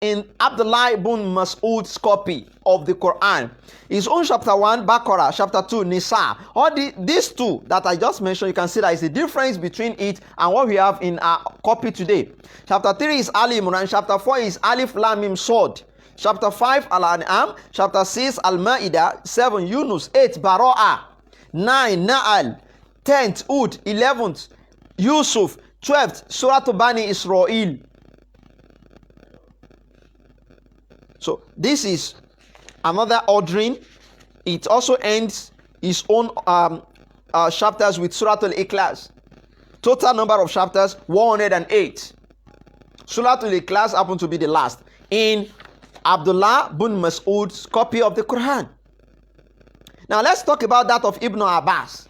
in Abdullah ibn Mas'ud's copy of the Quran. His own chapter 1, Baqarah, chapter 2, Nisa. All these two that I just mentioned, you can see that is the difference between it and what we have in our copy today. Chapter 3 is Ali Imran, chapter 4 is Alif Lam Mim Sod. Chapter 5, Al-An'am. Chapter 6, Al-Ma'idah. 7, Yunus. 8, Bara'ah. 9, Na'al. 10th, Ud. 11th, Yusuf. 12th, Surah Bani Israel. So this is another ordering. It also ends its own chapters with Surah Al-Ikhlas. Total number of chapters, 108. Surah Al-Ikhlas happened to be the last in Abdullah bin Mas'ud's copy of the Quran. Now let's talk about that of Ibn Abbas.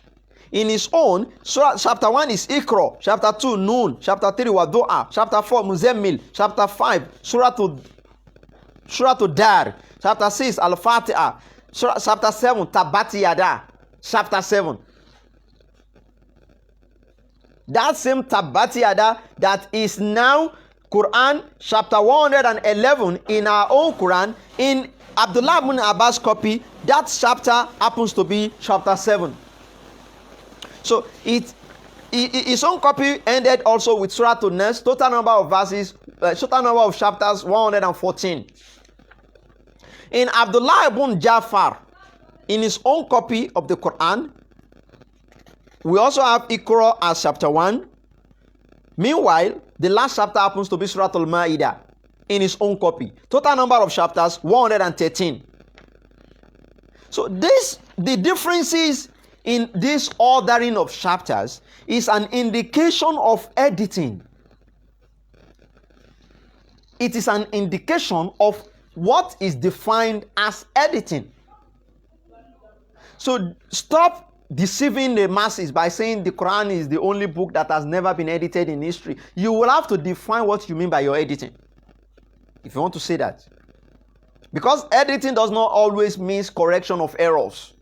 In his own, chapter 1 is Iqra, chapter 2 Nun, chapter 3 Wadu'a, chapter 4 Muzammil, chapter 5 Surah Dar, chapter 6 Al-Fatiha, chapter 7 Tabati Yada, chapter 7. That same Tabati Yada that is now Quran chapter 111 in our own Quran, in Abdullah ibn Abbas copy, that chapter happens to be chapter 7. So his own copy ended also with Surah An-Nas, total number of verses, total number of chapters 114. In Abdullah ibn Jafar, in his own copy of the Quran, we also have Iqra as chapter 1. Meanwhile, the last chapter happens to be Surah Al-Ma'idah in his own copy. Total number of chapters 113. So the differences in this ordering of chapters is an indication of editing. It is an indication of what is defined as editing. So stop deceiving the masses by saying the Quran is the only book that has never been edited in history. You will have to define what you mean by your editing, if you want to say that. Because editing does not always mean correction of errors.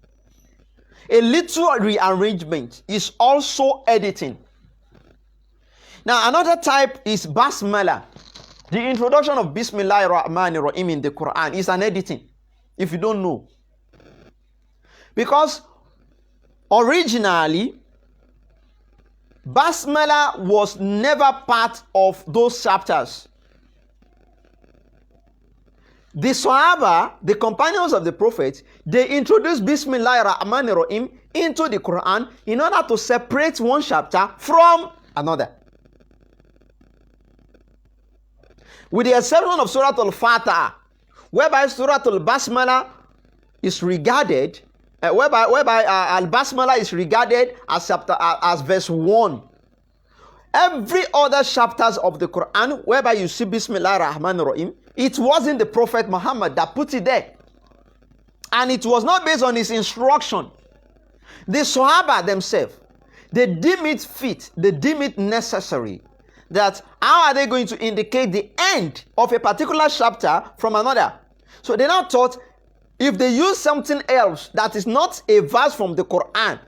A little rearrangement is also editing. Now another type is Basmala. The introduction of Bismillahir Rahmanir Rahim in the Quran is an editing, if you don't know. Because originally, Basmala was never part of those chapters. The Sahaba, the companions of the Prophet, they introduced Bismillahir Rahmanir Rahim into the Quran in order to separate one chapter from another. With the exception of Surah Al-Fatiha, whereby Surah Al-Basmala is regarded, whereby Al-Basmala is regarded as verse 1. Every other chapters of the Quran, whereby you see Bismillah Rahman Rahim, it wasn't the Prophet Muhammad that put it there. And it was not based on his instruction. The Sahaba themselves, they deem it fit, they deem it necessary. That how are they going to indicate the end of a particular chapter from another? So they now thought, if they use something else that is not a verse from the Quran,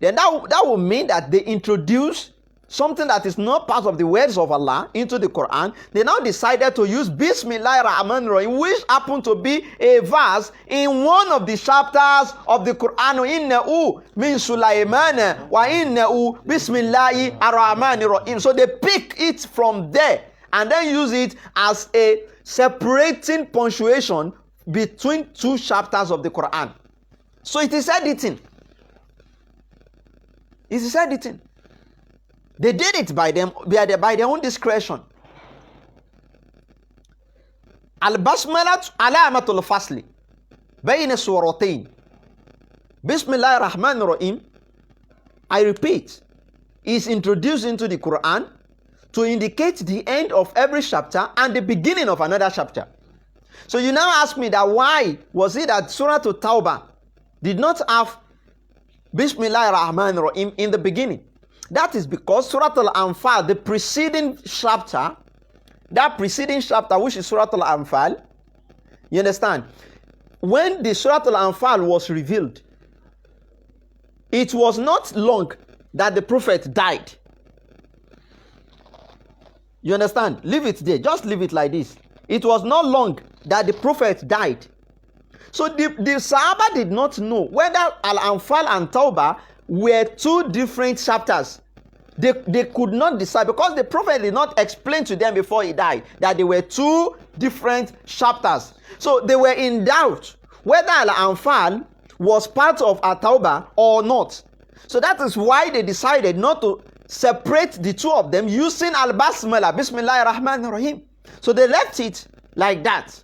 then that will mean that they introduce something that is not part of the words of Allah into the Quran. They now decided to use Bismillah Rahman Rahim, which happened to be a verse in one of the chapters of the Quran. Innahu min Sulaiman wa innahu Bismillahi Ar-Rahman Rahim. So they pick it from there and then use it as a separating punctuation between two chapters of the Quran. So it is editing. It is editing. They did it by their own discretion. Al-Basmalah alamatul fasli bayna suratayn. Bismillahir Rahmanir Rahim, I repeat, is introduced into the Quran to indicate the end of every chapter and the beginning of another chapter. So you now ask me that why was it that Surah At-Tawbah did not have Bismillahir Rahmanir Rahim in the beginning? That is because Surah Al-Anfal, the preceding chapter, which is Surah Al-Anfal, you understand? When the Surah Al-Anfal was revealed, it was not long that the Prophet died. You understand? Leave it there. Just leave it like this. it was not long that the prophet died. So the Sahaba did not know whether Al-Anfal and Tawbah were two different chapters. They could not decide because the prophet did not explain to them before he died that they were two different chapters. So they were in doubt whether Al-Anfal was part of At-Tawbah or not. So that is why they decided not to separate the two of them using Al-Basmala, Bismillahir Rahmanir Rahim. So they left it like that.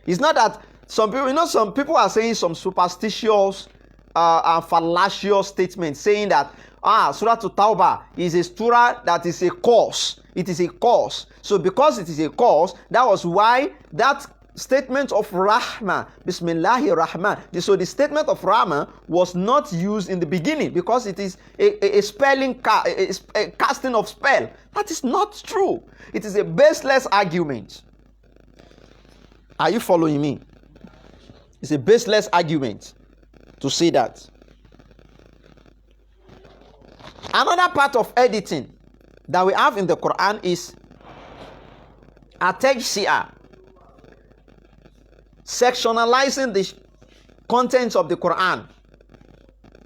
It's not that some people are saying some superstitious and fallacious statements saying that Surah At-Tawbah is a surah that is a cause. It is a cause. So because it is a cause, that was why that statement of Rahmah, Bismillahir Rahman. So the statement of Rahmah was not used in the beginning because it is a spelling, a casting of spell. That is not true. It is a baseless argument. Are you following me? It's a baseless argument to say that. Another part of editing that we have in the Quran is at-tajsi'ah, sectionalizing the contents of the Quran.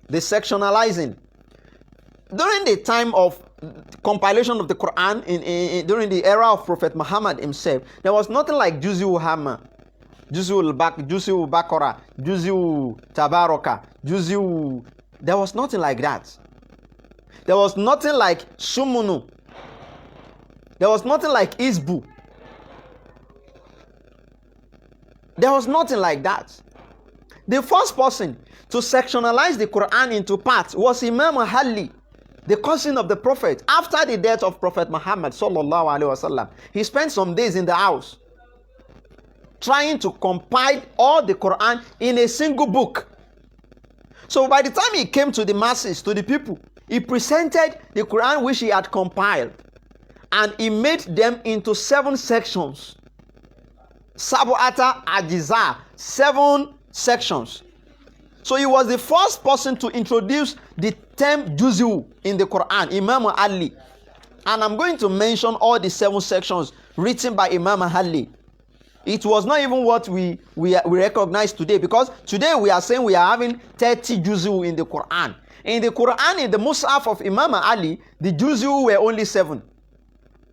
The sectionalizing. During the time of compilation of the Quran, during the era of Prophet Muhammad himself, there was nothing like Juz'ul Hamma, Juz'ul Baqarah, Juz'ul Tabaraka, Juz'ul. There was nothing like that. There was nothing like Sumunu. There was nothing like Isbu. There was nothing like that. The first person to sectionalize the Quran into parts was Imam Ali, the cousin of the Prophet. After the death of Prophet Muhammad sallallahu alaihi wasallam, he spent some days in the house trying to compile all the Quran in a single book. So by the time he came to the masses, to the people, he presented the Quran which he had compiled, and he made them into 7 sections. Sabu'ata Ajiza, 7 sections. So he was the first person to introduce the term Juz'u in the Quran, Imam Ali. And I'm going to mention all the 7 sections written by Imam Ali. It was not even what we recognize today, because today we are saying we are having 30 Juz'u in the Quran. In the Quran, in the Mus'haf of Imam Ali, the Juz'u were only 7.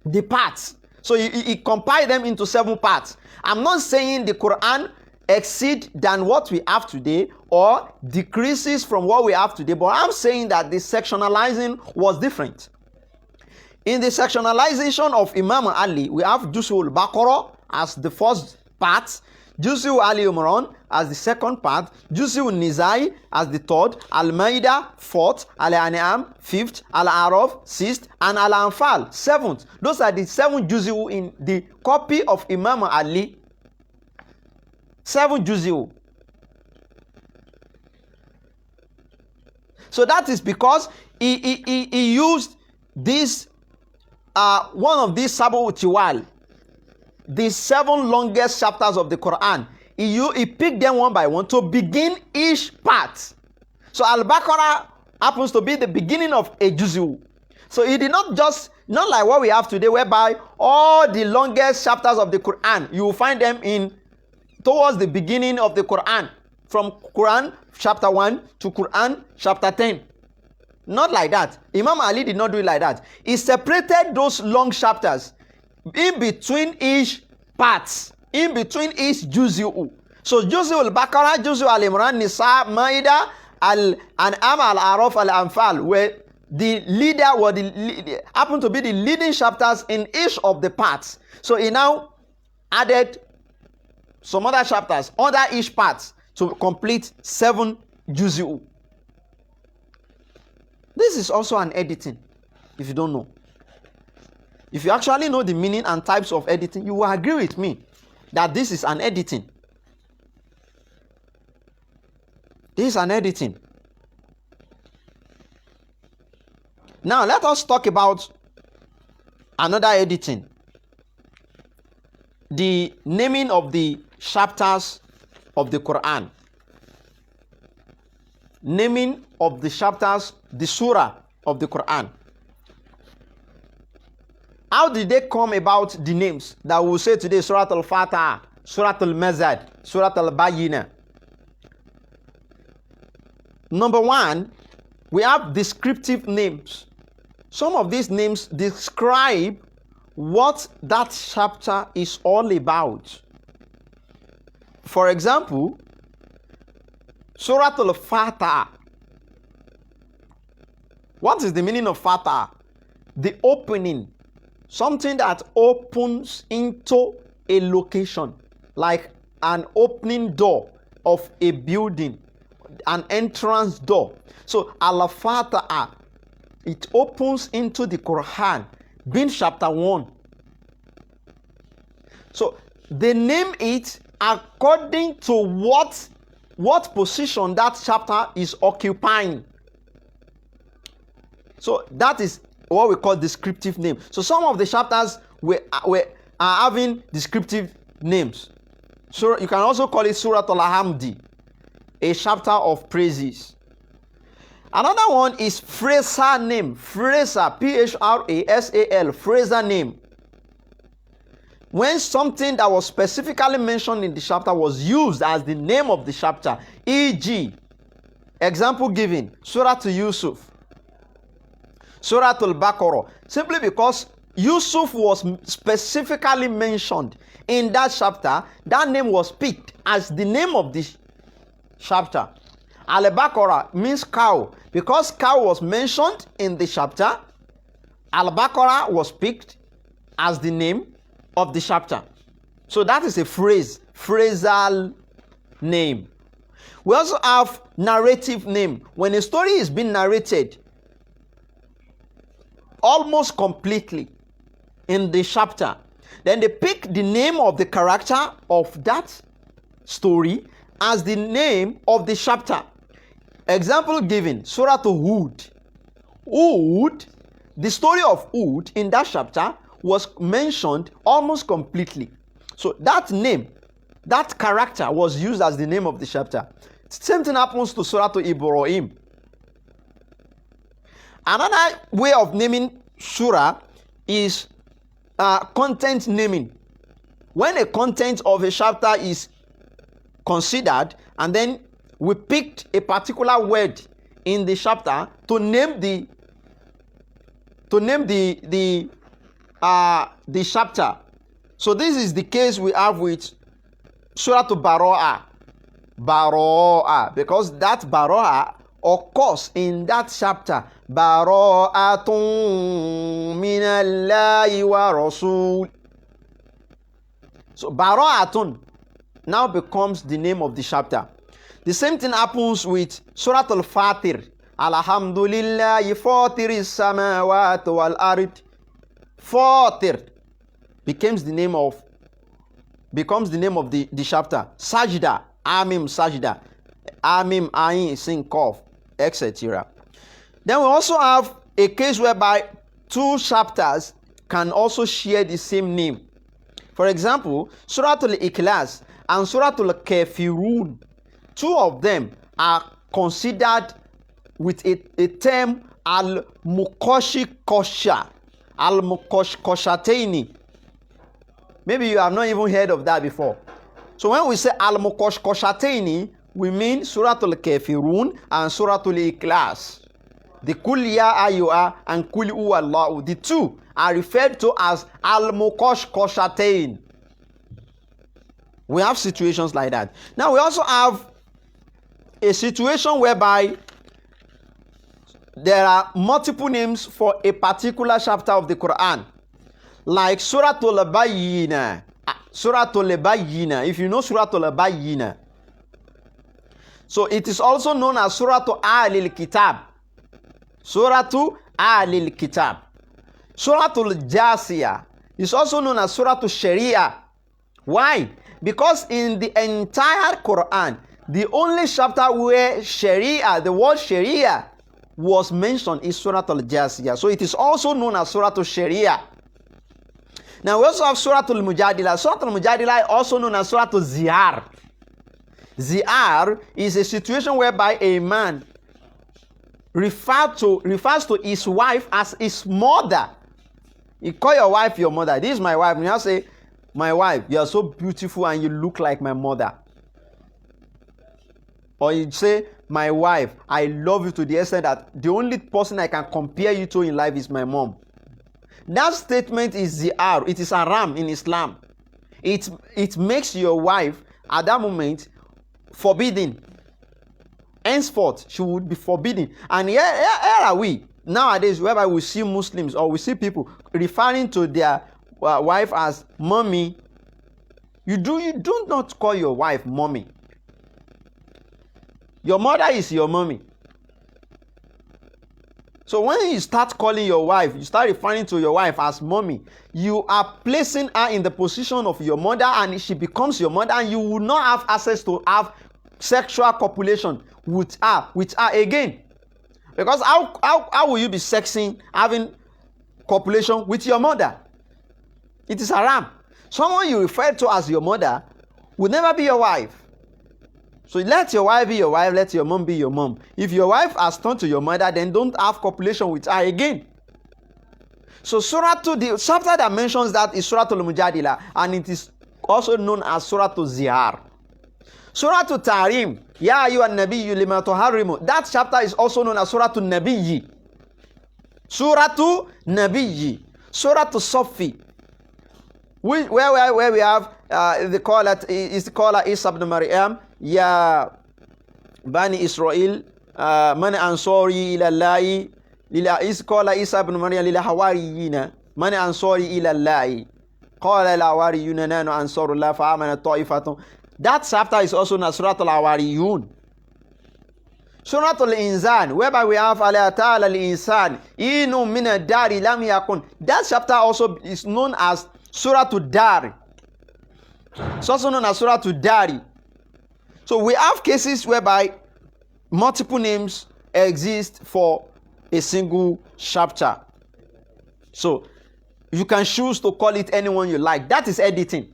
The parts. So he compiled them into 7 parts. I'm not saying the Quran exceed than what we have today or decreases from what we have today, but I'm saying that the sectionalizing was different. In the sectionalization of Imam Ali, we have Juz'ul Baqarah as the first part, Juz'u Ali Imran as the second part, Juz'u Nizai as the third, Al-Ma'idah 4th, Al-An'am 5th, Al-A'raf 6th, and Al-Anfal 7th. Those are the 7 Juz'u in the copy of Imam Ali. 7 Juz'u. So that is because he used this one of these Sabu Tiwal, the 7 longest chapters of the Quran. He picked them one by one to begin each part. So Al-Baqarah happens to be the beginning of a Juz'u. So he did not not like what we have today, whereby all the longest chapters of the Quran, you will find them towards the beginning of the Quran, from Quran chapter 1 to Quran chapter 10. Not like that. Imam Ali did not do it like that. He separated those long chapters in between each parts, in between each Juz'u. So Juz'u al-Baqarah, Juz'u al-Imran, Nisa, Ma'idah, Al-An'am, Al-A'raf, Al-Anfal were the leader, happened to be the leading chapters in each of the parts. So he now added some other chapters under each part to complete 7 Juz'u. This is also an editing, if you don't know. If you actually know the meaning and types of editing, you will agree with me that this is an editing. This is an editing. Now let us talk about another editing. The naming of the chapters of the Quran. Naming of the chapters, the surah of the Quran. How did they come about the names that we will say today? Surah Al-Fatiha, Surah Al-Mazad, Surah Al-Bayyinah. Number one, we have descriptive names. Some of these names describe what that chapter is all about. For example, Surah Al-Fatiha. What is the meaning of Fatiha? The opening. Something that opens into a location, like an opening door of a building, an entrance door. So Al-Fatiha, it opens into the Quran, being chapter 1. So they name it according to what position that chapter is occupying. So that is what we call descriptive name. So some of the chapters are having descriptive names. So you can also call it Surah Al-Hamdi, a chapter of praises. Another one is phrasal name. Phrasal, P-H-R-A-S-A-L, phrasal name. When something that was specifically mentioned in the chapter was used as the name of the chapter, e.g., example given, Surah to Yusuf, Surah Al-Baqarah, simply because Yusuf was specifically mentioned in that chapter, that name was picked as the name of the chapter. Al-Baqarah means cow. Because cow was mentioned in the chapter, Al-Baqarah was picked as the name of the chapter. So that is a phrase, phrasal name. We also have narrative name. When a story is being narrated almost completely in the chapter, then they pick the name of the character of that story as the name of the chapter. Example given, Surah to Hud. Hud, the story of Hud in that chapter was mentioned almost completely. So that name, that character was used as the name of the chapter. Same thing happens to Surah to Ibrahim. Another way of naming surah is content naming. When a content of a chapter is considered and then we picked a particular word in the chapter to name the chapter. So this is the case we have with Surah to Baro'ah. Baro'ah, because that Baro'ah occurs in that chapter. Baro'atun minallahi wa rasul. So Baro'atun now becomes the name of the chapter. The same thing happens with Surah Al-Fatir. Alhamdulillahi fatiris samawati wal ard. Fatir becomes the name of the chapter. Sajda, Amim Sajda, Amim Ain Sin Kof, etc. Then we also have a case whereby two chapters can also share the same name. For example, Surah Al-Ikhlas and Surah Al-Kafirun. Two of them are considered with a term Al-Mukoshikosha, Al-Mukoshkoshateni. Maybe you have not even heard of that before. So when we say Al-Mukoshkoshateni, we mean Surah Al-Kafirun and Surah Al-Ikhlas. The Kul Ya Ayyuha and Kul Huwa Allahu, the two are referred to as Al-Mukoshkoshatain. We have situations like that. Now we also have a situation whereby there are multiple names for a particular chapter of the Quran, like Surah Al-Bayyinah. Surah Al-Bayyinah, if you know Surah Al-Bayyinah. So it is also known as Surah Al-Kitab. Surah Al-Kitab. Surah Al-Jasiyah is also known as Surah Al-Sharia. Why? Because in the entire Quran, the only chapter where Sharia, the word Sharia, was mentioned is Surah Al-Jasiyah. So it is also known as Surah Al-Sharia. Now we also have Surah Al-Mujadila. Surah Al-Mujadila is also known as Surah Al-Zihar. Zihar is a situation whereby a man refers to his wife as his mother. You call your wife your mother. This is my wife. You now say, my wife, you are so beautiful and you look like my mother. Or you say, my wife, I love you to the extent that the only person I can compare you to in life is my mom. That statement is zihar. It is haram in Islam. It makes your wife at that moment forbidden. Henceforth, she would be forbidden. And here are we nowadays, whereby we see Muslims or we see people referring to their wife as mommy. You do not call your wife mommy. Your mother is your mommy. So when you start calling your wife, you start referring to your wife as mommy, you are placing her in the position of your mother, and she becomes your mother, and you will not have access to have sexual copulation with her again. Because how will you be sexing, having copulation with your mother? It is haram. Someone you refer to as your mother will never be your wife. So let your wife be your wife, let your mom be your mom. If your wife has turned to your mother, then don't have copulation with her again. So Surah 2, the chapter that mentions that is Surah Al-Mujadila, and it is also known as Surah Al-Zihar. Surah Al-Tahrim, Ya ayyuhan nabiyyu lima tuharrimu. That chapter is also known as Surah Al-Nabiyyi. Surah Al-Nabiyyi. Surah Al-Safi. Where we have the caller Isa ibn Maryam, Ya Bani Israel, Man Ansari ila Allahi, is caller Isa ibn Maryam lil Hawariyina, Man Ansari ila Allahi, Qala al-Hawariyuna nanu Ansarullah fa amana ta'ifatun. That chapter is also known as Surah Al-Hawariyun. Surah Al-Insan, whereby we have Ala ta'ala al-insan inu min ad-dari lam yakun. That chapter also is known as Surah Al-Dar. It's also known as Surah Al-Dari. So we have cases whereby multiple names exist for a single chapter. So you can choose to call it anyone you like. That is editing.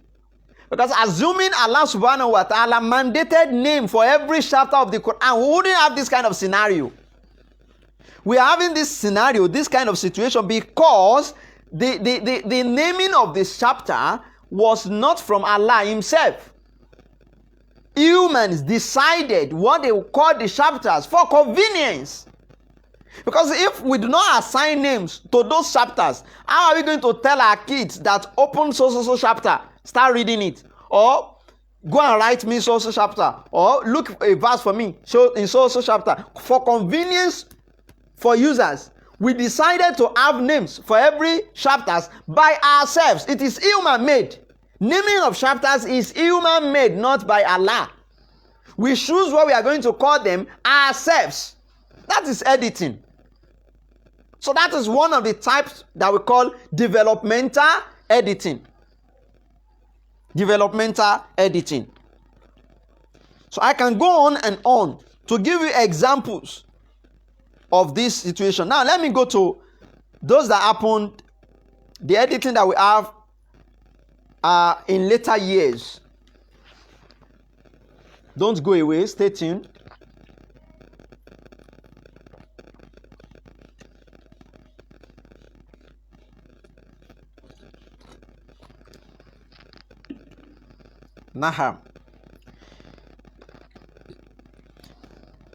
Because assuming Allah subhanahu wa ta'ala mandated name for every chapter of the Quran, we wouldn't have this kind of scenario. We are having this scenario, this kind of situation, because the naming of this chapter was not from Allah himself. Humans decided what they would call the chapters for convenience. Because if we do not assign names to those chapters, how are we going to tell our kids that open so chapter, start reading it, or go and write me so chapter, or look a verse for me in so chapter? For convenience for users, we decided to have names for every chapters by ourselves. It is human made. Naming of chapters is human made, not by Allah. We choose what we are going to call them ourselves. That is editing. So that is one of the types that we call developmental editing. Developmental editing. So I can go on and on to give you examples of this situation. Now let me go to those that happened, the editing that we have in later years. Don't go away, stay tuned. Naham.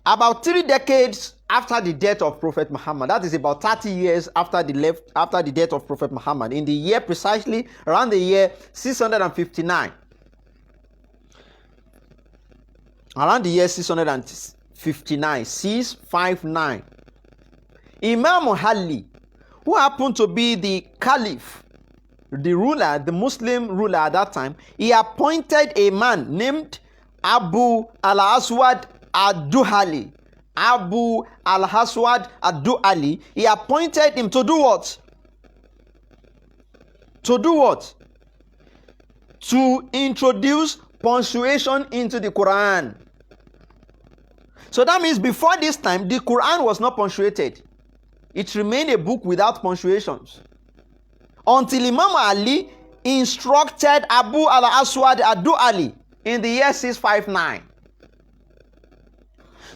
About 3 decades after the death of Prophet Muhammad, that is about 30 years after the death of Prophet Muhammad, in the year precisely around the year 659. Around the year 659, 659, Imam Ali, who happened to be the caliph, the ruler, the Muslim ruler at that time, he appointed a man named Abu al-Aswad ad-Duhali. Abu al-Aswad ad-Duhali, he appointed him to do what? To do what? To introduce punctuation into the Quran. So that means before this time, the Quran was not punctuated. It remained a book without punctuations. Until Imam Ali instructed Abu al-Aswad ad-Du'ali in the year 659.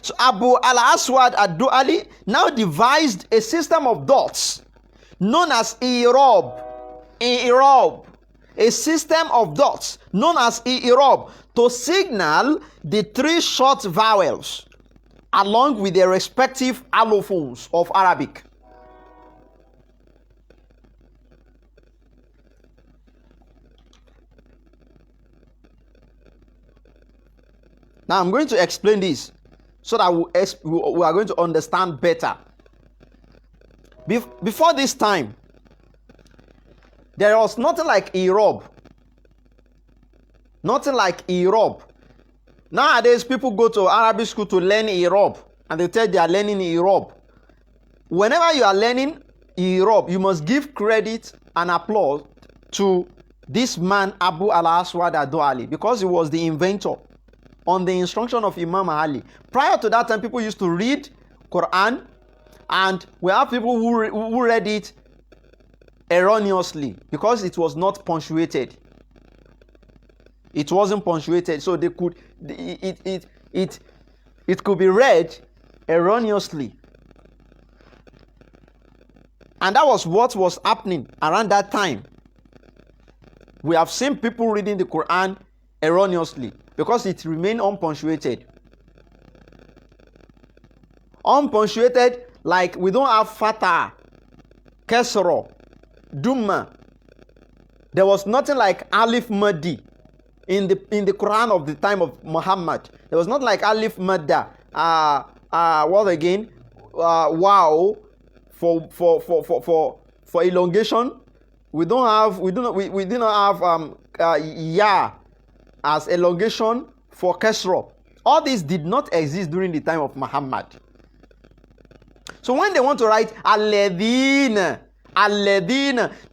So Abu al-Aswad ad-Du'ali now devised a system of dots known as I'rab. i'rab, a system of dots known as i'rab, to signal the three short vowels along with their respective allophones of Arabic. Now I'm going to explain this so that we are going to understand better. Before this time, there was nothing like i'rab. Nothing like i'rab. Nowadays, people go to Arabic school to learn i'rab, and they tell they are learning i'rab. Whenever you are learning i'rab, you must give credit and applause to this man Abu al-Aswad ad-Du'ali, because he was the inventor on the instruction of Imam Ali. Prior to that time, people used to read Quran, and we have people who read it erroneously because it was not punctuated. It wasn't punctuated, so they could it could be read erroneously. And that was what was happening around that time. We have seen people reading the Quran erroneously because it remained unpunctuated. Unpunctuated, like we don't have fatah, kesra, dumma. There was nothing like alif maddi in the Quran of the time of Muhammad. There was not like alif madda. What again? Wow, for elongation. We did not have ya as elongation for kesra. All this did not exist during the time of Muhammad. So when they want to write alladhina,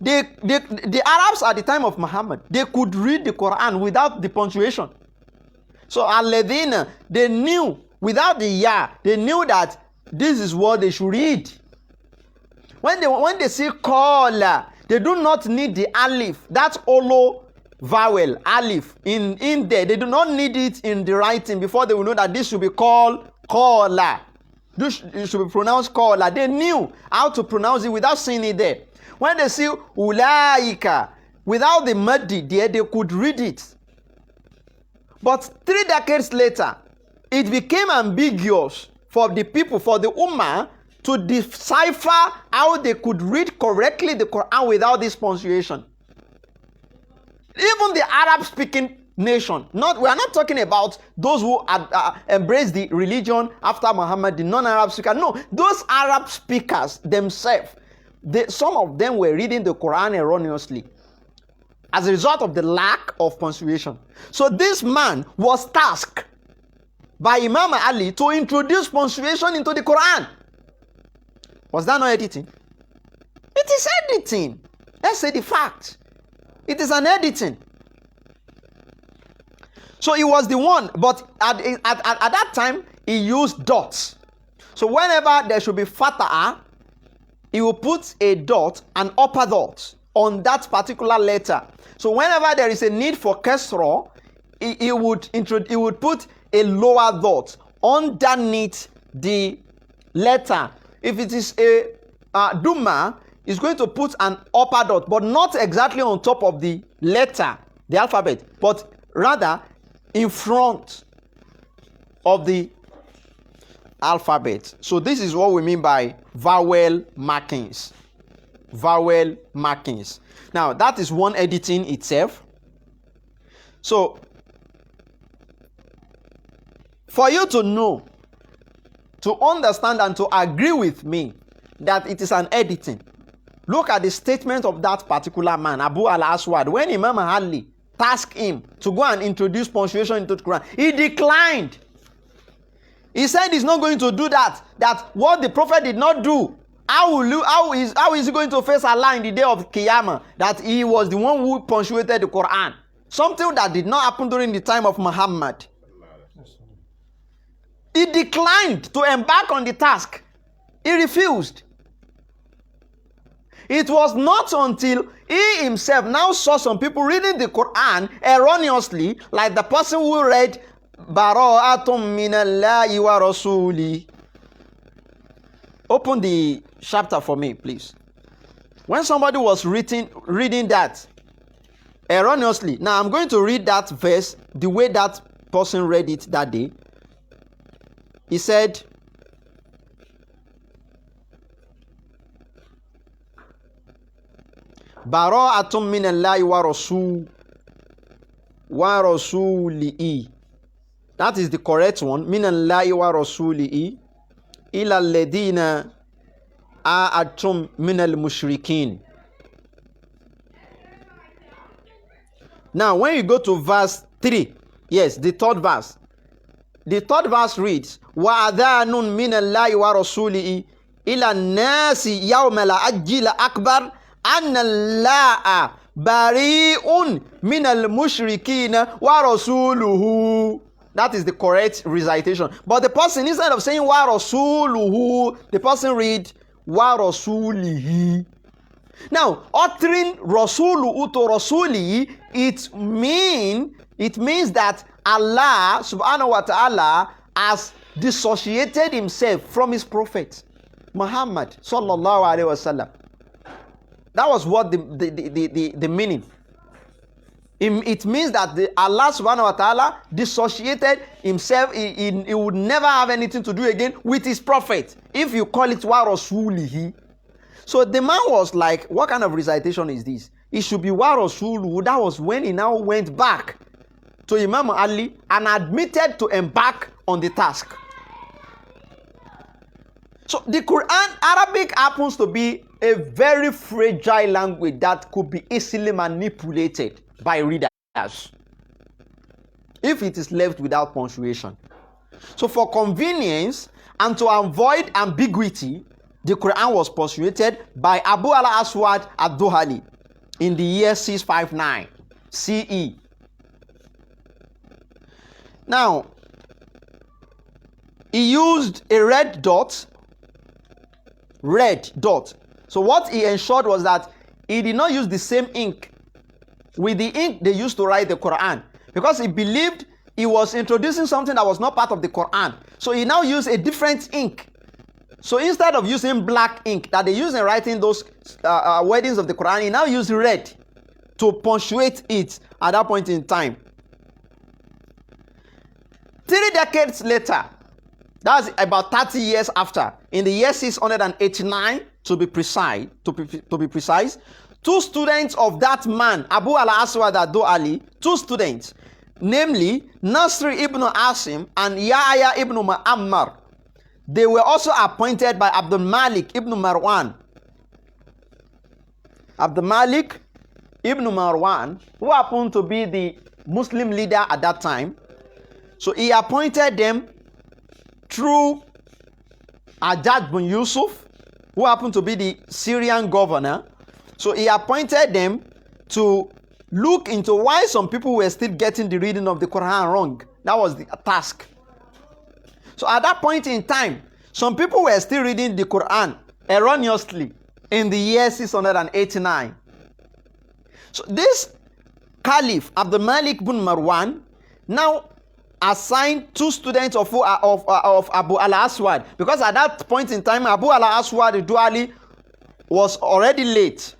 the Arabs at the time of Muhammad, they could read the Quran without the punctuation. So alladhina, they knew without the ya, they knew that this is what they should read. When they say qala, they do not need the alif, that olo vowel, alif, in there. They do not need it in the writing before they will know that this should be called qala. This should be pronounced qala. They knew how to pronounce it without seeing it there. When they see ulaika, without the maddi there, they could read it. But 3 decades later, it became ambiguous for the people, for the ummah, to decipher how they could read correctly the Quran without this punctuation. Even the Arab-speaking nation, we are not talking about those who embraced the religion after Muhammad, the non-Arab speakers. No, those Arab speakers themselves, some of them were reading the Quran erroneously as a result of the lack of punctuation. So this man was tasked by Imam Ali to introduce punctuation into the Quran. Was that not editing? It is editing. Let's say the fact. It is an editing. So he was the one, but at that time, he used dots. So whenever there should be fatah, he will put a dot, an upper dot, on that particular letter. So whenever there is a need for kesra, he would put a lower dot underneath the letter. If it is a dumma, he's going to put an upper dot, but not exactly on top of the letter, the alphabet, but rather in front of the alphabet. So this is what we mean by vowel markings. Vowel markings. Now that is one editing itself. So for you to know, to understand and to agree with me that it is an editing, look at the statement of that particular man, Abu al-Aswad. When Imam Ali tasked him to go and introduce punctuation into the Quran, he declined. He said he's not going to do that. That what the Prophet did not do. How is he going to face Allah in the day of Qiyamah? That he was the one who punctuated the Quran. Something that did not happen during the time of Muhammad. He declined to embark on the task. He refused. It was not until he himself now saw some people reading the Quran erroneously, like the person who read Bara'atum minallahi wa rasuli. Open the chapter for me, please. When somebody was reading that erroneously, now I'm going to read that verse the way that person read it that day. He said, Bara'atun minallahi wa rasulihi. That is the correct one. Minallahi wa rasulihi ila alladhina a'atum minal mushrikin. Now, when you go to verse 3, yes, the third verse. The third verse reads, Wa adhanun minallahi wa rasulihi ila nasi yawma la ajila akbar anna allaha bari'un minal mushrikina wa rasuluhu. That is the correct recitation. But the person, instead of saying wa rasuluhu, the person read wa rasulihi. Now, uttering rasuluhu to rasulihi, it means that Allah subhanahu wa ta'ala has dissociated himself from his prophet Muhammad sallallahu alaihi wasallam. That was what the meaning. It means that Allah subhanahu wa ta'ala dissociated himself. He would never have anything to do again with his prophet if you call it wa rasulihi. So the man was like, what kind of recitation is this? It should be wa rasuluhu. That was when he now went back to Imam Ali and admitted to embark on the task. So the Quran, Arabic happens to be a very fragile language that could be easily manipulated by readers if it is left without punctuation. So for convenience and to avoid ambiguity, the Quran was punctuated by Abu al-Aswad ad-Duhali in the year 659 CE. Now, he used a red dot. So what he ensured was that he did not use the same ink with the ink they used to write the Quran, because he believed he was introducing something that was not part of the Quran. So he now used a different ink. So instead of using black ink that they use in writing those wordings of the Quran, he now used red to punctuate it at that point in time. 3 decades later, that's about 30 years after, in the year 689 to be precise, two students of that man, Abu al-Aswad ad-Du'ali, two students, namely Nasr ibn Asim and Yahya ibn Mu'ammar, they were also appointed by Abdul Malik ibn Marwan. Abdul Malik ibn Marwan, who happened to be the Muslim leader at that time, so he appointed them through Hajjaj bin Yusuf, who happened to be the Syrian governor. So he appointed them to look into why some people were still getting the reading of the Quran wrong. That was the task. So at that point in time, some people were still reading the Quran erroneously in the year 689. So this Caliph, Abdul Malik bin Marwan, now assigned two students of Abu al-Aswad, because at that point in time, Abu al-Aswad Duali was already late,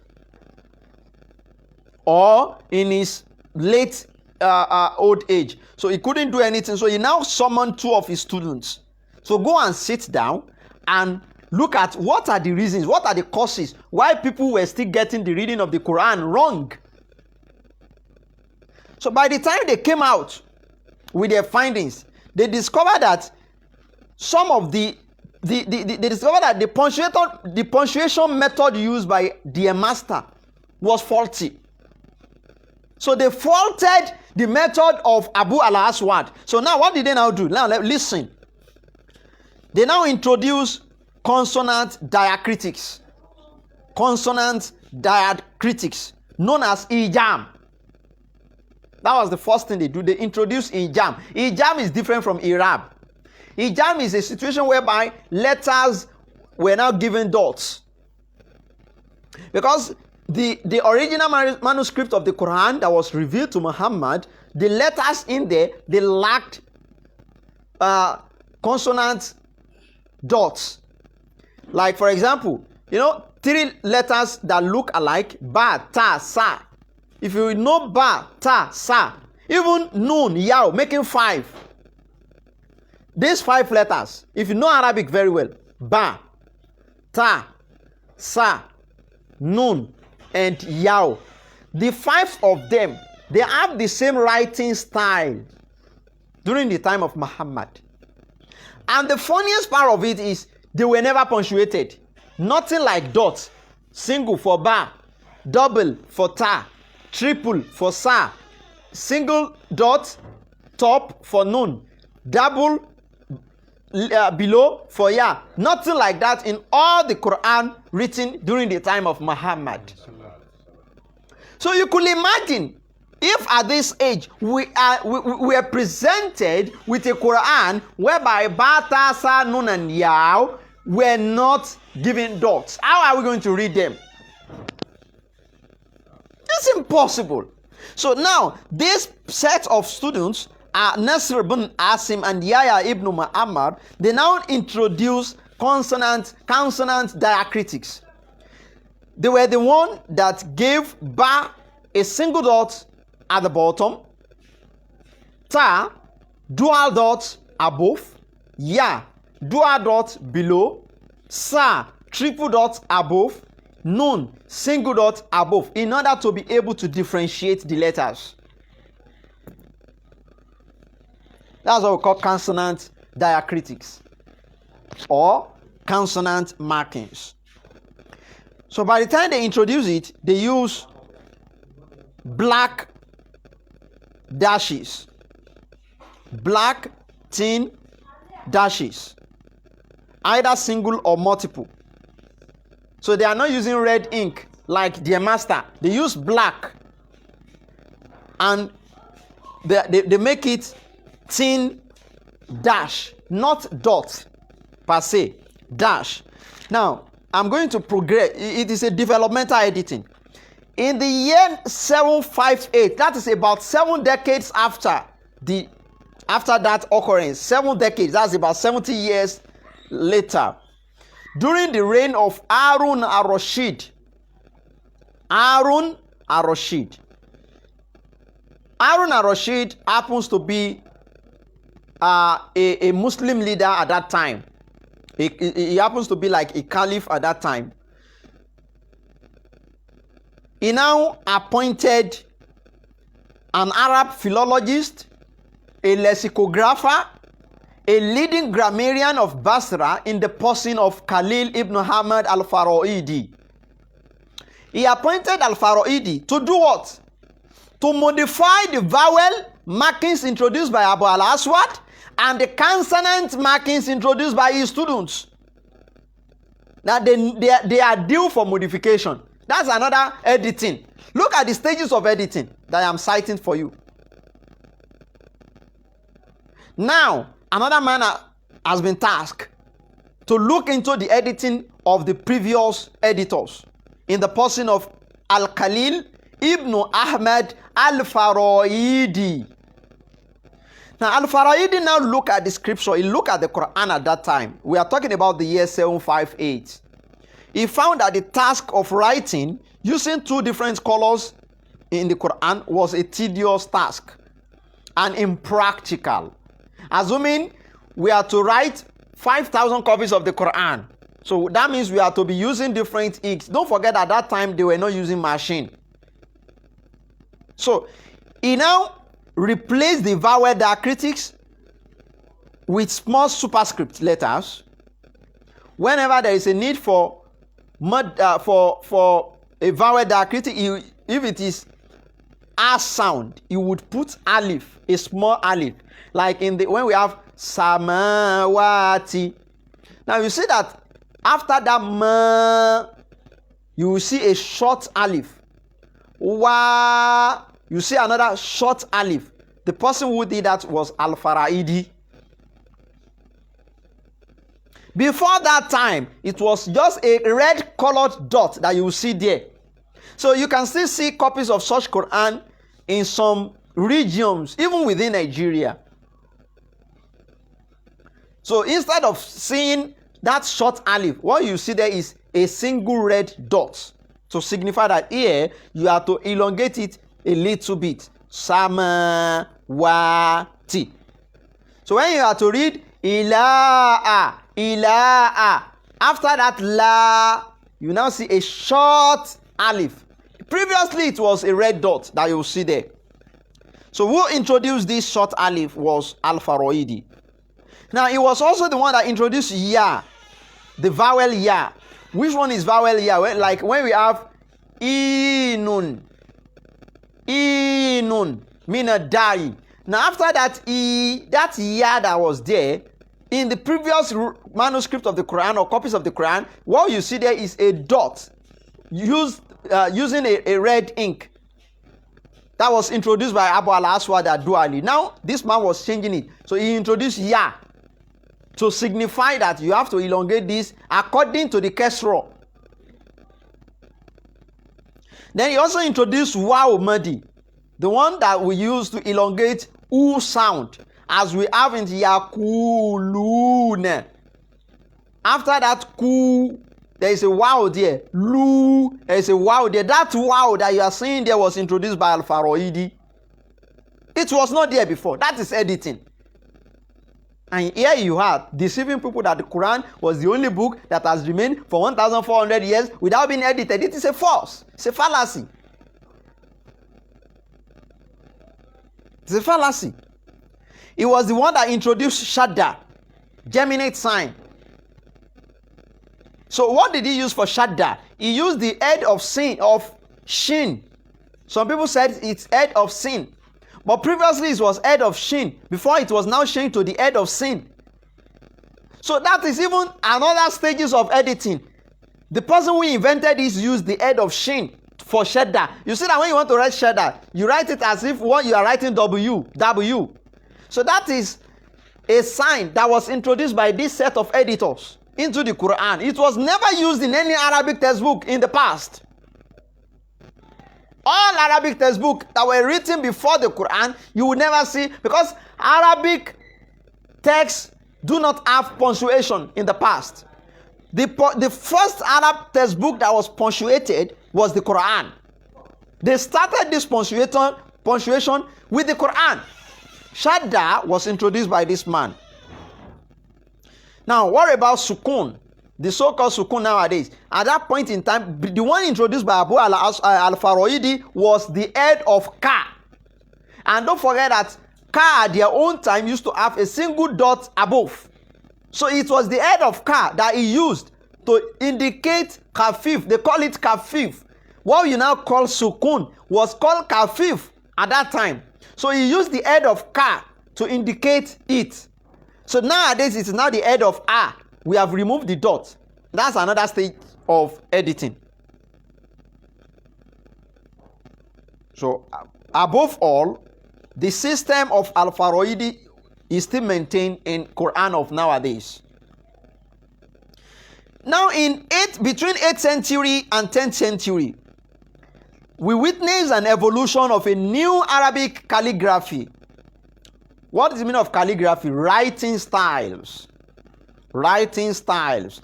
or in his late old age, so he couldn't do anything. So he now summoned two of his students. So go and sit down and look at what are the reasons, what are the causes why people were still getting the reading of the Quran wrong. So by the time they came out with their findings, they discovered that some of they discovered that the punctuation method used by their master was faulty. So they faulted the method of Abu al-Aswad. So now what did they now do? Now listen. They now introduce consonant diacritics. Consonant diacritics, known as ijam. That was the first thing they do. They introduced ijam. Ijam is different from irab. Ijam is a situation whereby letters were now given dots. Because the original manuscript of the Quran that was revealed to Muhammad, the letters in there, they lacked consonant dots. Like, for example, three letters that look alike, ba, ta, sa. If you know ba, ta, sa, even nun, yaw, making 5. These 5 letters, if you know Arabic very well, ba, ta, sa, nun, and yaw. The 5 of them, they have the same writing style during the time of Muhammad. And the funniest part of it is they were never punctuated. Nothing like dot, single for ba, double for ta, triple for sa, single dot, top for nun, double below for ya. Nothing like that in all the Quran written during the time of Muhammad. So you could imagine if at this age we are presented with a Quran whereby ba, ta, sa, nun, and yaw were not given dots. How are we going to read them? It's impossible. So now this set of students, Nasr ibn Asim and Yahya ibn Muhammad, they now introduce consonant diacritics. They were the one that gave ba a single dot at the bottom, ta dual dot above, ya dual dot below, sa triple dot above, nun single dot above, in order to be able to differentiate the letters. That's what we call consonant diacritics or consonant markings. So by the time they introduce it, they use black dashes, black thin dashes, either single or multiple. So they are not using red ink like their master. They use black, and they make it thin dash, not dot per se, dash. Now I'm going to progress. It is a developmental editing. In the year 758, that is about 7 decades after that occurrence, 7 decades, that's about 70 years later, during the reign of Harun al-Rashid. Harun al-Rashid happens to be a Muslim leader at that time. He happens to be like a caliph at that time. He now appointed an Arab philologist, a lexicographer, a leading grammarian of Basra in the person of Khalil ibn Ahmad al-Faraidi. He appointed al-Faraidi to do what? To modify the vowel markings introduced by Abu al-Aswad and the consonant markings introduced by his students. Now they are due for modification. That's another editing. Look at the stages of editing that I am citing for you. Now, another man has been tasked to look into the editing of the previous editors in the person of Al-Khalil ibn Ahmad al-Faraidi. Now, Al-Faraidi now look at the scripture. He looked at the Quran at that time. We are talking about the year 758. He found that the task of writing using 2 different colors in the Quran was a tedious task and impractical. Assuming we are to write 5,000 copies of the Quran, so that means we are to be using different inks. Don't forget at that time they were not using machine. So he now replaced the vowel diacritics with small superscript letters. Whenever there is a need for a vowel diacritic, if it is a sound, you would put alif, a small alif, like when we have samawati. Now you see that after that ma, you will see a short alif. Wa, you see another short alif. The person who did that was Al-Faraidi. Before that time, it was just a red colored dot that you will see there. So you can still see copies of such Quran in some regions, even within Nigeria. So instead of seeing that short alif, what you see there is a single red dot to signify that here you have to elongate it a little bit. Samawati. So when you have to read ila'a, after that la, you now see a short alif. Previously it was a red dot that you see there. So who introduced this short alif was Al-Faraidi. Now he was also the one that introduced ya, the vowel ya. Which one is vowel ya? Like when we have inun, mina dai. Now after that that ya that was there in the previous manuscript of the Quran or copies of the Quran, what you see there is a dot using a red ink that was introduced by Abu al-Aswad ad-Duali. Now this man was changing it, so he introduced ya to signify that you have to elongate this according to the Kesra. Then he also introduced waw madi, the one that we use to elongate u sound, as we have in yakulun. After that ku, there is a waw there. Lu, there is a waw there. That waw that you are seeing there was introduced by Al-Faraidi. It was not there before. That is editing. And here you have deceiving people that the Quran was the only book that has remained for 1,400 years without being edited. It is a false. It's a fallacy. It's a fallacy. It was the one that introduced Shadda, geminate sign. So what did he use for Shadda? He used the head of sin, of Shin. Some people said it's head of sin. But previously it was head of Shin. Before it was now changed to the head of sin. So that is even another stages of editing. The person who invented this used the head of Shin for Shadda. You see that when you want to write Shadda, you write it as if what you are writing W. So that is a sign that was introduced by this set of editors into the Quran. It was never used in any Arabic textbook in the past. All Arabic textbooks that were written before the Quran, you will never see, because Arabic texts do not have punctuation in the past. The first Arab textbook that was punctuated was the Quran. They started this punctuation with the Quran. Shadda was introduced by this man. Now, what about Sukun? The so-called Sukun nowadays. At that point in time, the one introduced by Abu al-Faraidi was the head of Ka. And don't forget that Ka at their own time used to have a single dot above. So it was the head of Ka that he used to indicate Kafif. They call it Kafif. What you now call Sukun was called Kafif at that time. So he used the head of Ka to indicate it. So nowadays it is now the head of A. We have removed the dot. That's another stage of editing. So above all, the system of Al-Faraidi is still maintained in Quran of nowadays. Now between 8th century and 10th century, we witness an evolution of a new Arabic calligraphy. What is the meaning of calligraphy? Writing styles. Writing styles.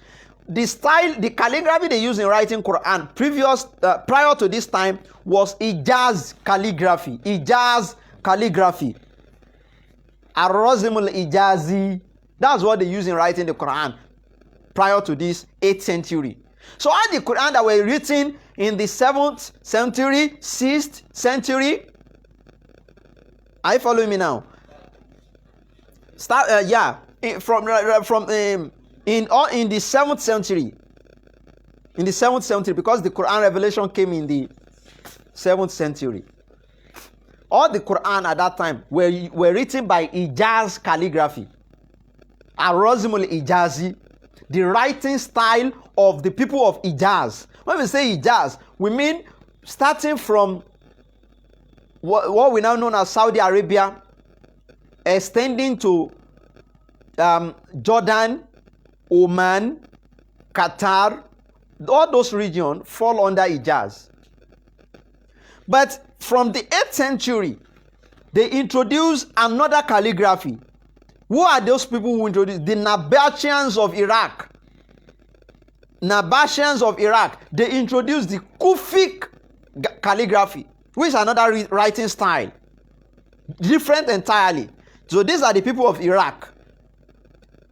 The calligraphy they use in writing Quran prior to this time was Ijaz calligraphy. Ijaz calligraphy. Ar-Razm al-Ijazi. That's what they use in writing the Quran prior to this 8th century. So all the Quran that were written in the 7th century, 6th century, are you following me now? In the 7th century. In the 7th century, because the Quran revelation came in the 7th century. All the Quran at that time were written by Ijaz calligraphy. Ar-Razm al-Ijazi, the writing style of the people of Ijaz. When we say Ijaz, we mean starting from what we now know as Saudi Arabia, extending to Jordan, Oman, Qatar. All those regions fall under Ijaz. But from the 8th century, they introduced another calligraphy. Who are those people who introduced? The Nabateans of Iraq. Nabatians of Iraq, they introduced the Kufic calligraphy, which is another writing style, different entirely. So these are the people of Iraq.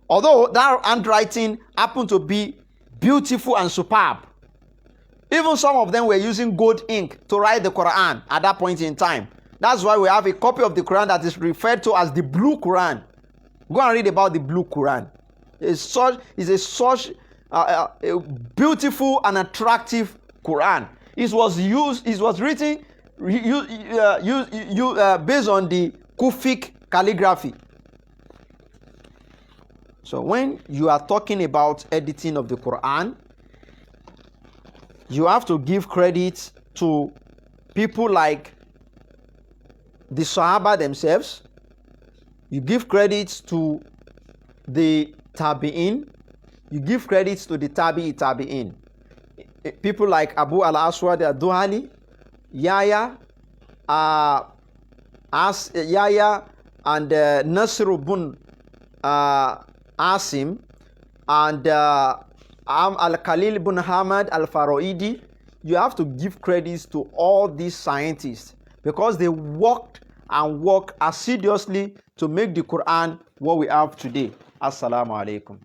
Although that handwriting happened to be beautiful and superb, even some of them were using gold ink to write the Quran at that point in time. That's why we have a copy of the Quran that is referred to as the Blue Quran. Go and read about the Blue Quran. It's a beautiful and attractive Quran. It was written based on the Kufic calligraphy. So when you are talking about editing of the Quran, you have to give credit to people like the Sahaba themselves. You give credit to the Tabi'in. You give credit to the Tabi'in. People like Abu al-Aswad al-Duhali, Yahya, and Nasr ibn Asim, and Al-Khalil ibn Hamad al-Faraidi. You have to give credits to all these scientists because they worked assiduously to make the Quran what we have today. Assalamu alaikum.